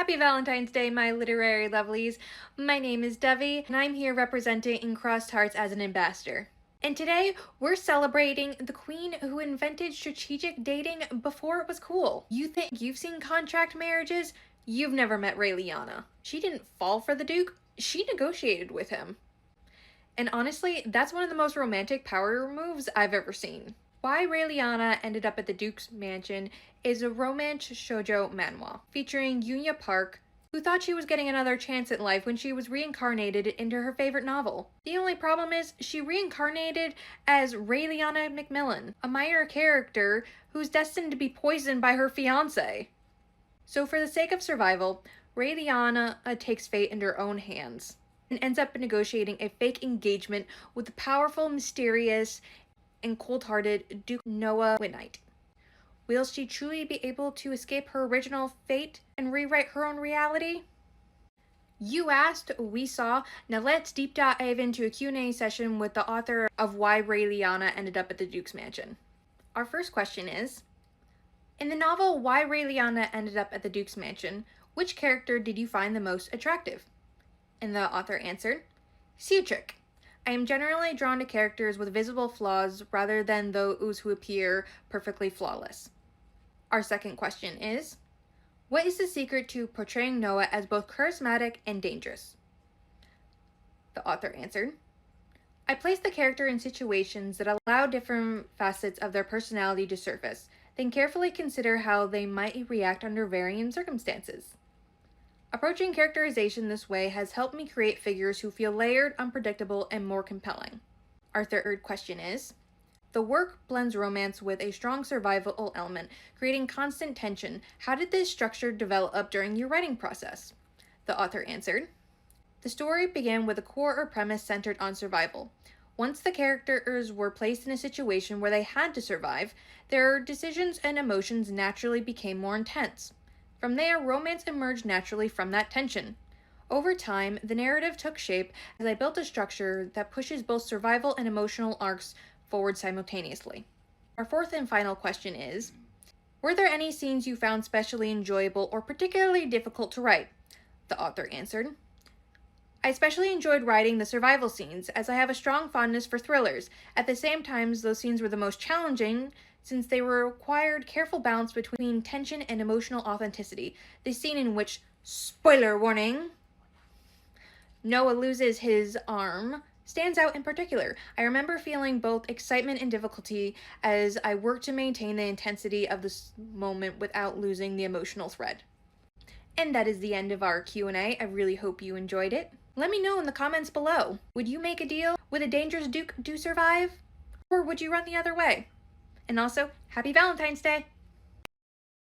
Happy Valentine's Day, my literary lovelies. My name is Dovey, and I'm here representing Crossed Hearts as an ambassador. And today, we're celebrating the queen who invented strategic dating before it was cool. You think you've seen contract marriages? You've never met Raeliana. She didn't fall for the Duke, she negotiated with him. And honestly, that's one of the most romantic power moves I've ever seen. Why Raeliana Ended Up at the Duke's Mansion is a romance shoujo manhwa featuring Eunha Park, who thought she was getting another chance at life when she was reincarnated into her favorite novel. The only problem is she reincarnated as Raeliana McMillan, a minor character who's destined to be poisoned by her fiancé. So for the sake of survival, Raeliana takes fate into her own hands and ends up negotiating a fake engagement with the powerful, mysterious, and cold-hearted Duke Noah Wynknight. Will she truly be able to escape her original fate and rewrite her own reality? You asked, we saw. Now let's deep dive into a Q&A session with the author of Why Raeliana Ended Up at the Duke's Mansion. Our first question is, in the novel Why Raeliana Ended Up at the Duke's Mansion, which character did you find the most attractive? And the author answered, Cedric. I am generally drawn to characters with visible flaws rather than those who appear perfectly flawless. Our second question is, what is the secret to portraying Noah as both charismatic and dangerous? The author answered, I place the character in situations that allow different facets of their personality to surface, then carefully consider how they might react under varying circumstances. Approaching characterization this way has helped me create figures who feel layered, unpredictable, and more compelling. Our third question is, the work blends romance with a strong survival element, creating constant tension. How did this structure develop during your writing process? The author answered, the story began with a core or premise centered on survival. Once the characters were placed in a situation where they had to survive, their decisions and emotions naturally became more intense. From there, romance emerged naturally from that tension. Over time, the narrative took shape as I built a structure that pushes both survival and emotional arcs forward simultaneously. Our fourth and final question is, were there any scenes you found especially enjoyable or particularly difficult to write? The author answered, I especially enjoyed writing the survival scenes, as I have a strong fondness for thrillers. At the same time, those scenes were the most challenging since they required careful balance between tension and emotional authenticity. The scene in which, spoiler warning, Noah loses his arm stands out in particular. I remember feeling both excitement and difficulty as I worked to maintain the intensity of this moment without losing the emotional thread. And that is the end of our Q&A. I really hope you enjoyed it. Let me know in the comments below. Would you make a deal with a dangerous Duke to survive? Or would you run the other way? And also, happy Valentine's Day!